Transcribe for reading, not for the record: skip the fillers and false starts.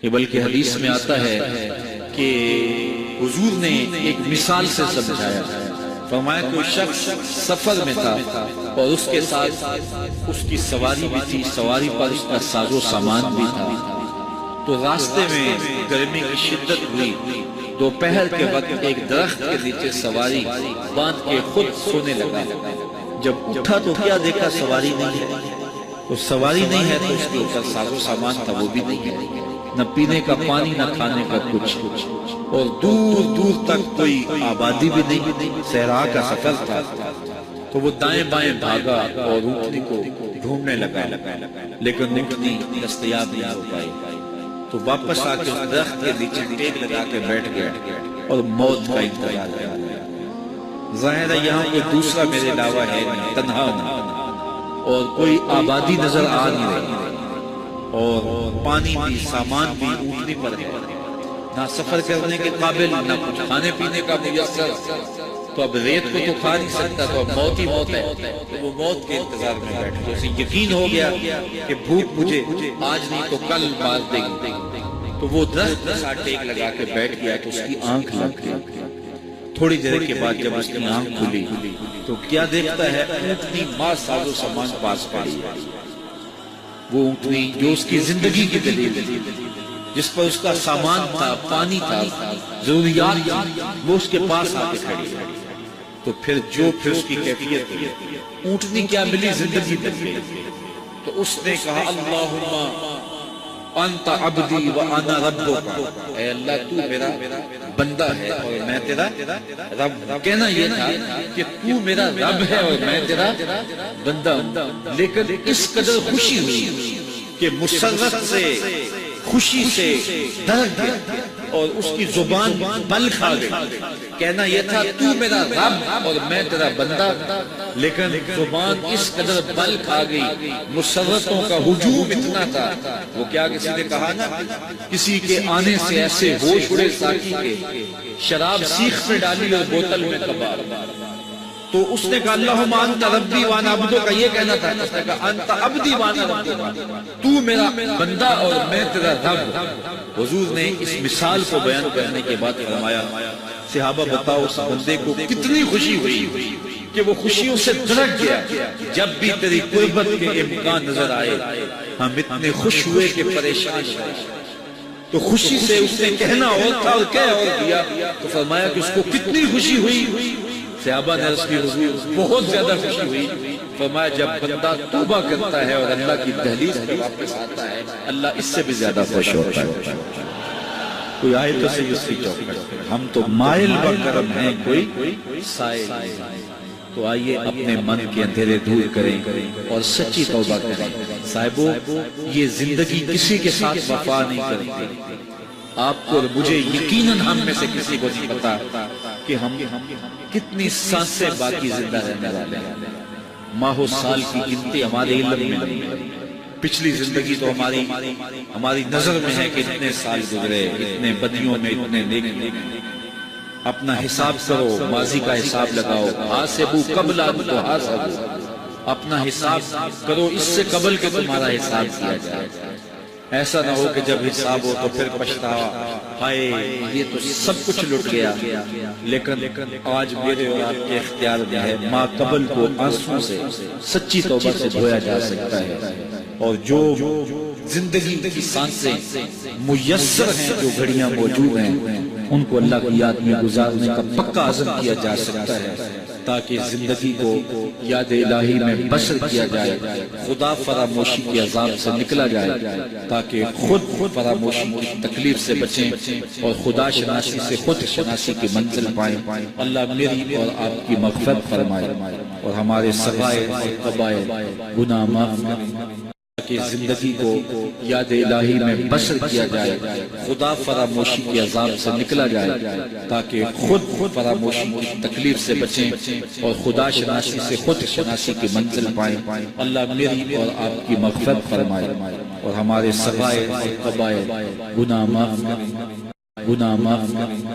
یہ بلکہ حدیث میں آتا ہے کہ حضور نے ایک مثال سے سمجھایا، فرمایا کوئی شخص سفر میں تھا اور اس کے ساتھ اس کی سواری بھی تھی، سواری پر اس کا ساز و سامان بھی تھا۔ تو راستے میں گرمی کی شدت ہوئی، دوپہر کے وقت ایک درخت کے نیچے سواری باندھ کے خود سونے لگا۔ جب اٹھا تو کیا دیکھا سواری نہیں ہے، تو سواری نہیں ہے تو اس کے اوپر ساز و سامان تھا وہ بھی نہیں ہے، نہ پینے کا پانی نہ کھانے کا کچھ، اور دور دور تک کوئی آبادی بھی نہیں، صحرا کا سفر تھا۔ تو وہ دائیں بائیں بھاگا اور اونٹنی کو ڈھونڈنے لگا، لیکن اونٹنی دستیاب نہیں ہو پائی۔ تو واپس آ کے درخت کے نیچے ٹیک لگا کے بیٹھ گیا اور موت کا انتظار کر رہا۔ ظاہر ہے یہاں کوئی دوسرا میرے علاوہ ہے نہیں، تنہا ہوں اور کوئی آبادی نظر آ نہیں رہی، اور پانی بھی سامان بھی اونٹنی پر ہے، نہ سفر کرنے کے قابل نہ کچھ کھانے پینے کا میسر۔ تو اب ریت کو تو کھا نہیں سکتا، تو اب موت ہی موت ہے۔ تو وہ موت کے انتظار میں بیٹھ گیا، اسے یقین ہو گیا کہ بھوک مجھے آج نہیں تو کل مار دے گی۔ تو وہ درخت کے ساتھ ٹیک لگا کے بیٹھ گیا تو اس کی آنکھ لگ گئی۔ تھوڑی دیر کے بعد جب اس کی آنکھ کھلی تو کیا دیکھتا ہے، اونٹنی ماں ساز و سامان پاس پڑی ہے۔ وہ اونٹنی جو اس کی زندگی کی دلیل تھی، جس پر اس کا سامان تھا، پانی تھا، ضروریات تھی، وہ اس کے پاس آ کے کھڑی ہے۔ تو پھر اس کی کیفیت ہوئی، اونٹنی کیا ملی، زندگی ملی۔ تو اس نے کہا اللہم انت عبدی وانا ربک، اے اللہ تو میرا بندہ ہے اور میں تیرا رب۔ کہنا یہ تھا کہ تو میرا رب ہے اور میں تیرا بندہ ہوں۔ لیکن اس قدر خوشی ہوئی کہ مسرت سے، خوشی سے درد گیا اور اس کی زبان بل کھا گئی۔ کہنا یہ تھا تو میرا رب اور میں تیرا بندہ، لیکن زبان اس قدر بل کھا گئی، مسرتوں کا ہجوم اتنا تھا۔ وہ کیا کسی نے کہا نا، کسی کے آنے سے ایسے ہوش اڑے ساقی کے، شراب سیخ میں ڈالی اور بوتل میں کباب۔ تو اس نے کہا اللہم انت ربی وانا عبدک، کا یہ کہنا تھا، اس نے کہا انت عبدی وانا ربک، تو میرا بندہ اور میں تیرا رب۔ حضور نے اس مثال کو بیان کرنے کے بعد فرمایا صحابہ بتاؤ اس بندے کو کتنی خوشی ہوئی کہ وہ خوشیوں سے دھڑک گیا۔ جب بھی تیری قربت کے امکان نظر آئے ہم اتنے خوش ہوئے کہ پریشان ہوئے۔ تو خوشی سے اس نے کہنا اور تھا اور کہہ اور دیا۔ تو فرمایا کہ اس کو کتنی خوشی ہوئی، صحابہ نے عرض کی حضور بہت زیادہ خوشی ہوئی۔ فرمایا جب بندہ توبہ کرتا ہے اور اللہ کی دہلیز پہ واپس آتا ہے اللہ اس سے بھی زیادہ خوش ہوتا ہے۔ کوئی آئے تو صحیح اس کی چوکھٹ، ہم تو مائل بکرم ہیں کوئی سائل نہیں۔ تو آئیے اپنے من کے اندھیرے دور کریں اور سچی توبہ کریں۔ صاحبو یہ زندگی کسی کے ساتھ وفا نہیں کرتی۔ آپ کو اور مجھے یقیناً ہم میں سے کسی کو نہیں پتا کہ ہم کتنی سانسیں باقی زندہ رہنے والے ہیں۔ ماہ و سال کی گنتی ہمارے علم میں نہیں۔ پچھلی زندگی تو ہماری نظر میں ہے کہ اتنے سال گزرے، اتنے بدیوں میں، اتنے نیکی۔ اپنا حساب کرو، ماضی کا حساب لگاؤ، حاسبو قبل ان تحاسبوا، اپنا حساب کرو اس سے قبل کہ تمہارا حساب کیا جائے۔ ایسا نہ ہو کہ جب حساب ہو تو پھر پچھتاوا، ہائے یہ تو سب کچھ لٹ گیا۔ لیکن آج میرے اور آپ کے اختیار میں ہے، ما قبل کو آنسوں سے سچی توبہ سے دھویا جا سکتا ہے، اور جو زندگی کی سانسیں میسر ہیں، جو گھڑیاں موجود ہیں، ان کو اللہ کی یاد میں گزارنے کا پکا عزم کیا جا سکتا ہے، تاکہ زندگی کو یاد الہی میں بسر کیا جائے، خدا فراموشی کے عذاب سے نکلا جائے، تاکہ خود فراموشی کی تکلیف سے بچیں اور خدا شناسی سے خود شناسی کی منزل پائیں۔ اللہ میری اور آپ کی مغفرت فرمائے اور ہمارے صغائر اور کبائر گناہ معاف کریں، کہ زندگی کو یاد الہی میں بسر کیا جائے، خدا فراموشی کے عذاب سے نکلا جائے، تاکہ خود فراموشی کی تکلیف سے بچیں اور خدا شناسی سے خود شناسی کی منزل پائیں۔ اللہ میری اور آپ کی مغفرت فرمائے اور ہمارے صغائر اور کبائر گناہ معاف کریں۔